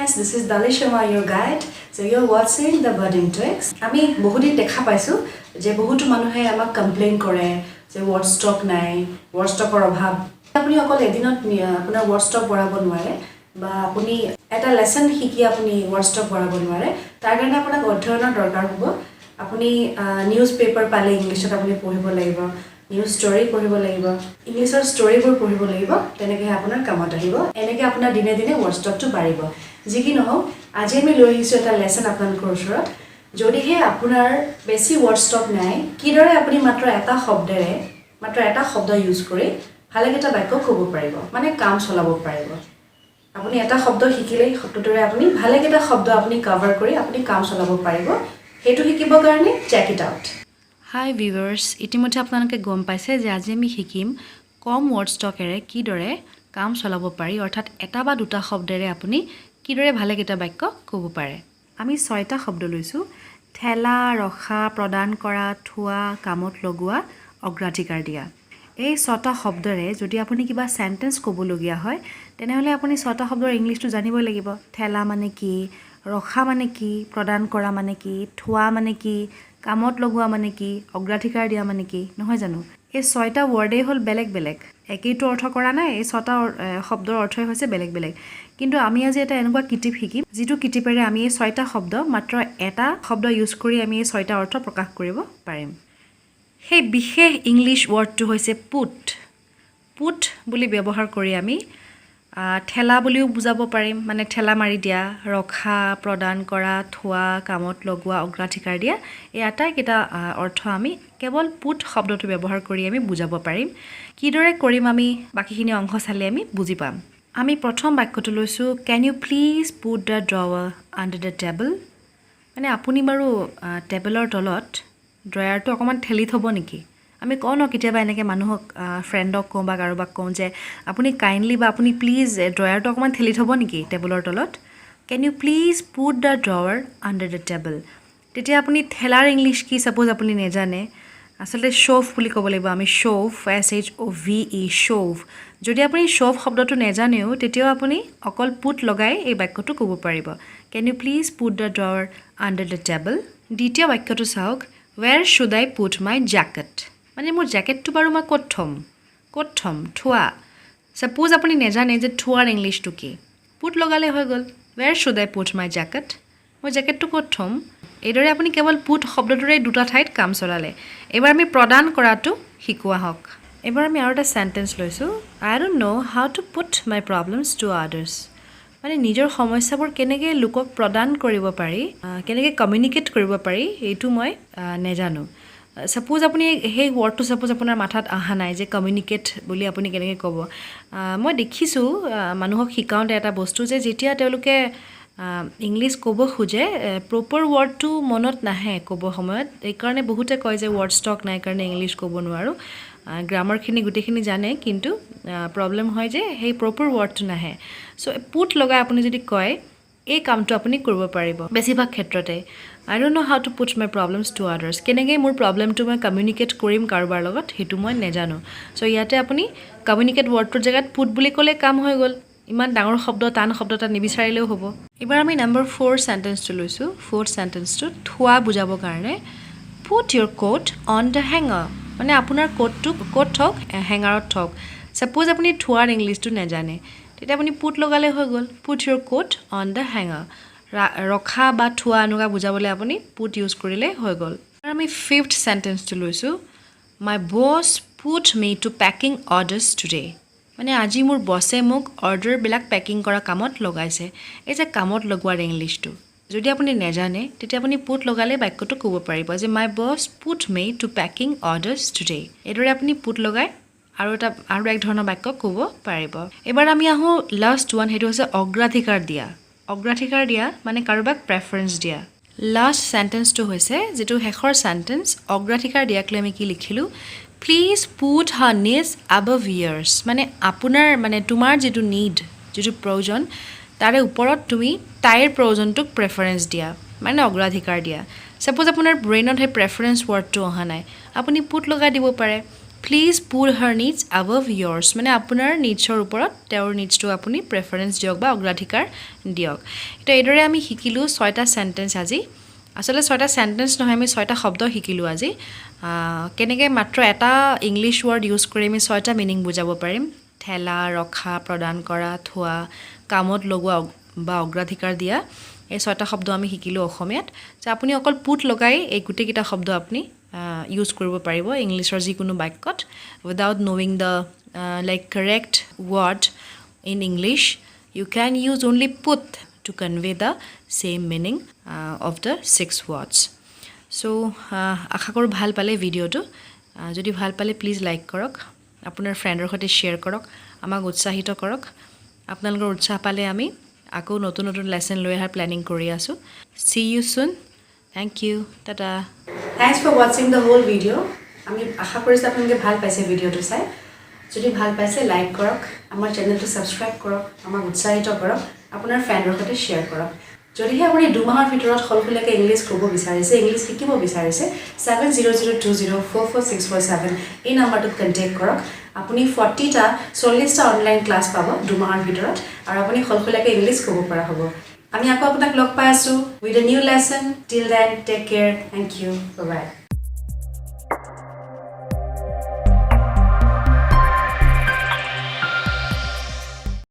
guys, this is Dalishama, your guide. So you're watching the budding Twigs. আমি বহুদিন দেখা পাইছো যে বহুতো মানুহে আমাক কমপ্লেইন কৰে যে ওয়াৰ্ড স্টক নাই, ওয়াৰ্ড স্টকৰ অভাৱ। আপুনি অকল এদিনত আপোনাৰ ওয়াৰ্ড স্টক বঢ়াব নোৱাৰে বা আপুনি এটা লেসন শিকি আপুনি ওয়াৰ্ড স্টক বঢ়াব নোৱাৰে। তাৰ কাৰণে আপোনাক অধ্যয়নৰ দৰকাৰ হ'ব। আপুনি নিউজ পেপাৰ পালে ইংলিছত আপুনি পঢ়িব লাগিব, নিউজ ষ্টৰী পঢ়িব লাগিব, ইংলিছৰ ষ্টৰীবোৰ পঢ়িব লাগিব, তেনেকৈ আপোনাৰ কামত আহিব। এনেকৈ আপোনাৰ দিনে দিনে ওয়ার্ড স্টকটো বাঢ়িব। যি কি নহওক, আজি আমি লৈ আহিছোঁ এটা লেসন আপোনালোকৰ ওচৰত। যদিহে আপোনাৰ বেছি ওয়াৰ্ড স্টক নাই, কিদৰে আপুনি মাত্ৰ এটা শব্দ ইউজ কৰি ভালেকেইটা বাক্য ক'ব পাৰিব, মানে কাম চলাব পাৰিব। আপুনি এটা শব্দ শিকিলেই শব্দটোৰে আপুনি ভালেকেইটা শব্দ আপুনি কভাৰ কৰি আপুনি কাম চলাব পাৰিব। সেইটো শিকিবৰ কাৰণে check it out. Hi viewers, ইতিমধ্যে আপোনালোকে গম পাইছে যে আজি আমি শিকিম কম ওয়াৰ্ড স্টকেৰে কিদৰে কাম চলাব পাৰি, অৰ্থাৎ এটা বা দুটা শব্দৰে আপুনি কিদৰে ভালেকেইটা বাক্য ক'ব পাৰে। আমি 6টা শব্দ লৈছোঁ: ঠেলা, ৰখা, প্ৰদান কৰা, থোৱা, কামত লগোৱা, অগ্ৰাধিকাৰ দিয়া। এই 6টা শব্দৰে যদি আপুনি কিবা সেন্টেন্স ক'বলগীয়া হয়, তেনেহ'লে আপুনি 6টা শব্দৰ ইংলিছটো জানিব লাগিব। ঠেলা মানে কি, ৰখা মানে কি, প্ৰদান কৰা মানে কি, থোৱা মানে কি, কামত লগোৱা মানে কি, অগ্ৰাধিকাৰ দিয়া মানে কি, নহয় জানো? এই 6টা ৱৰ্ডেই হ'ল বেলেগ বেলেগ, একেইটো অৰ্থ কৰা নাই। এই 6টা শব্দৰ অৰ্থই হৈছে বেলেগ বেলেগ। কিন্তু আমি আজি এটা এনেকুৱা কিটিপ শিকিম যিটো কিটিপেৰে আমি এই 6টা শব্দ মাত্ৰ এটা শব্দ ইউজ কৰি আমি এই 6টা অৰ্থ প্ৰকাশ কৰিব পাৰিম। সেই বিশেষ ইংলিছ ৱৰ্ডটো হৈছে পুট। পুট বুলি ব্যৱহাৰ কৰি আমি ঠেলা বুলিও বুজাব পাৰিম, মানে ঠেলা মাৰি দিয়া, ৰখা, প্ৰদান কৰা, থোৱা, কামত লগোৱা, অগ্ৰাধিকাৰ দিয়া। এই আটাইকেইটা অৰ্থ আমি কেৱল পুট শব্দটো ব্যৱহাৰ কৰি আমি বুজাব পাৰিম। কিদৰে কৰিম আমি বাকীখিনি অংশ চালে আমি বুজি পাম। আমি প্ৰথম বাক্যটো লৈছোঁ, can you please put the drawer under the table. মানে আপুনি বাৰু টেবুলৰ তলত ড্ৰয়াৰটো অকণমান ঠেলি থ'ব নেকি? আমি কওঁ ন কেতিয়াবা এনেকৈ মানুহক, ফ্ৰেণ্ডক কওঁ বা কাৰোবাক কওঁ যে আপুনি কাইণ্ডলি বা আপুনি প্লিজ ড্ৰয়াৰটো অকণমান ঠেলি থ'ব নেকি টেবুলৰ তলত। Can you please put the drawer under the table. তেতিয়া আপুনি ঠেলাৰ ইংলিছ কি ছাপ'জ আপুনি নেজানে, আচলতে শ্ব'ভ বুলি ক'ব লাগিব আমি। শ্ব'ভ, SHOVE, শ্ব'ভ। যদি আপুনি শ্ব'ভ শব্দটো নেজানেও, তেতিয়াও আপুনি অকল পুট লগাই এই বাক্যটো ক'ব পাৰিব। Can you please put the drawer under the table. দ্বিতীয় বাক্যটো চাওক, where should I put my jacket. মানে মোৰ জেকেটটো বাৰু মই ক'ত থ'ম, থোৱা। ছাপ'জ আপুনি নেজানে যে থোৱাৰ ইংলিছটো কি, পুট লগালে হৈ গ'ল, where should I put my jacket. মই জেকেটটো ক'ত থ'ম। এইদৰে আপুনি কেৱল পুট শব্দটোৰে দুটা ঠাইত কাম চলালে। এইবাৰ আমি প্ৰদান কৰাটো শিকোৱা হওক। এইবাৰ আমি আৰু এটা চেণ্টেন্স লৈছোঁ, I don't know' how to put my problems to others. মানে নিজৰ সমস্যাবোৰ কেনেকৈ লোকক প্ৰদান কৰিব পাৰি, কেনেকৈ কমিউনিকেট কৰিব পাৰি, এইটো মই নেজানো। ছাপ'জ আপুনি সেই ৱৰ্ডটো ছাপ'জ আপোনাৰ মাথাত অহা নাই যে কমিউনিকেট বুলি আপুনি কেনেকৈ ক'ব। মই দেখিছোঁ মানুহক শিকাওঁতে এটা বস্তু যে যেতিয়া তেওঁলোকে ইংলিছ ক'ব খোজে, প্ৰপাৰ ৱৰ্ডটো মনত নাহে ক'ব সময়ত। এইকাৰণে বহুতে কয় যে ৱৰ্ড ষ্টক নাই কাৰণে ইংলিছ ক'ব নোৱাৰোঁ। গ্ৰামাৰখিনি গোটেইখিনি জানে, কিন্তু প্ৰব্লেম হয় যে সেই প্ৰপাৰ ৱৰ্ডটো নাহে। চ' পুট লগাই আপুনি যদি কয়, এই কামটো আপুনি কৰিব পাৰিব বেছিভাগ ক্ষেত্ৰতে। I don't know' how to put my problems to others. কেনেকৈ মোৰ প্ৰব্লেমটো মই কমিউনিকেট কৰিম কাৰোবাৰ লগত, সেইটো মই নেজানো। চ' ইয়াতে আপুনি কমিউনিকেট ৱৰ্ডটোৰ জেগাত পুট বুলি ক'লে কাম হৈ গ'ল। ইমান ডাঙৰ শব্দ, টান শব্দ এটা নিবিচাৰিলেও হ'ব। এইবাৰ আমি নম্বৰ 4 চেণ্টেন্সটো লৈছোঁ। 4th চেণ্টেন্সটো থোৱা বুজাবৰ কাৰণে, put your coat on the hanger. মানে আপোনাৰ কোটটো ক'ত থওক, হেঙাৰত থওক। ছাপ'জ আপুনি থোৱাৰ ইংলিছটো নেজানে, তেতিয়া আপুনি পুট লগালে হৈ গ'ল, put your coat on the hanger. ৰখা বা থোৱা এনেকুৱা বুজাবলৈ আপুনি পুট ইউজ কৰিলে হৈ গ'ল। আৰু আমি 5th চেণ্টেন্সটো লৈছোঁ, my boss put me to packing orders today. মানে আজি মোৰ বছে মোক অৰ্ডাৰবিলাক পেকিং কৰা কামত লগাইছে। এই যে কামত লগোৱাৰ ইংলিছটো যদি আপুনি নেজানে, তেতিয়া আপুনি পুট লগালে বাক্যটো ক'ব পাৰিব যে my boss put me to packing orders today. এইদৰে আপুনি পুট লগাই আৰু এক ধৰণৰ বাক্য ক'ব পাৰিব। এইবাৰ আমি আহোঁ লাষ্ট ওৱান, সেইটো হৈছে অগ্ৰাধিকাৰ দিয়া। অগ্ৰাধিকাৰ দিয়া মানে কাৰোবাক প্ৰেফাৰেঞ্চ দিয়া। লাষ্ট চেণ্টেন্সটো হৈছে যিটো শেষৰ চেণ্টেন্স, অগ্ৰাধিকাৰ দিয়াক লৈ আমি কি লিখিলোঁ, please put her needs above yours। মানে আপোনাৰ, মানে তোমাৰ যিটো নিড, যিটো প্ৰয়োজন, তাৰে ওপৰত তুমি তাইৰ প্ৰয়োজনটোক প্ৰেফাৰেঞ্চ দিয়া, মানে অগ্ৰাধিকাৰ দিয়া। ছাপ'জ আপোনাৰ ব্ৰেইনত সেই প্ৰেফাৰেঞ্চ ৱৰ্ডটো অহা নাই, আপুনি পুট লগাই দিব পাৰে, please put her needs above yours মানে আপোনাৰ নিডছৰ ওপৰত তেওঁৰ নিডছটো আপুনি প্ৰেফাৰেঞ্চ দিয়ক বা অগ্ৰাধিকাৰ দিয়ক এটা এইদৰে আমি শিকিলোঁ 6টা সেন্টেন্স আজি আসলে 6টা সেন্টেন্স নহয় আমি 6টা শব্দ শিকিলোঁ আজি কেনেকৈ মাত্ৰ এটা ইংলিছ ৱৰ্ড ইউজ কৰি আমি 6টা মিনিং বুজাব পাৰিম ঠেলা ৰখা প্ৰদান কৰা থোৱা কামত লগোৱা বা অগ্ৰাধিকাৰ দিয়া এই 6টা শব্দ আমি শিকিলোঁ অসমীয়াত যে আপুনি অকল পুট লগাই এই গোটেইকেইটা শব্দ আপুনি ইউজ কৰিব পাৰিব ইংলিছৰ যিকোনো বাক্যত উইদাউট ন'ৱিং the like correct word in English you can use only put to convey the same meaning of the 6 words so' আশা কৰোঁ ভাল পালে ভিডিঅ'টো যদি ভাল পালে প্লিজ লাইক কৰক আপোনাৰ ফ্ৰেণ্ডৰ সৈতে শ্বেয়াৰ কৰক আমাক উৎসাহিত কৰক আপোনালোকৰ উৎসাহ পালে আমি আকৌ নতুন নতুন লেসন লৈ অহাৰ প্লেনিং কৰি আছোঁ see you soon thank you tata thanks for watching the whole video' আমি আশা কৰিছোঁ আপোনালোকে ভাল পাইছে ভিডিঅ'টো চাই যদি ভাল পাইছে লাইক কৰক আমাৰ চেনেলটো ছাবস্ক্ৰাইব কৰক আমাক উৎসাহিত কৰক আপোনাৰ ফ্ৰেণ্ডৰ সৈতে শ্বেয়াৰ কৰক যদিহে আপুনি 2 মাহৰ ভিতৰত সলফুলীয়াকৈ ইংলিছ ক'ব বিচাৰিছে ইংলিছ শিকিব বিচাৰিছে 7002044647 এই নাম্বাৰটোত কণ্টেক্ট কৰক আপুনি 40টা অনলাইন ক্লাছ পাব 2 মাহৰ ভিতৰত আৰু আপুনি সলফুলীয়াকৈ ইংলিছ ক'ব পৰা হ'ব আমি আকৌ আপোনাক লগ পাই আছোঁ with a new lesson till then take care thank you bye by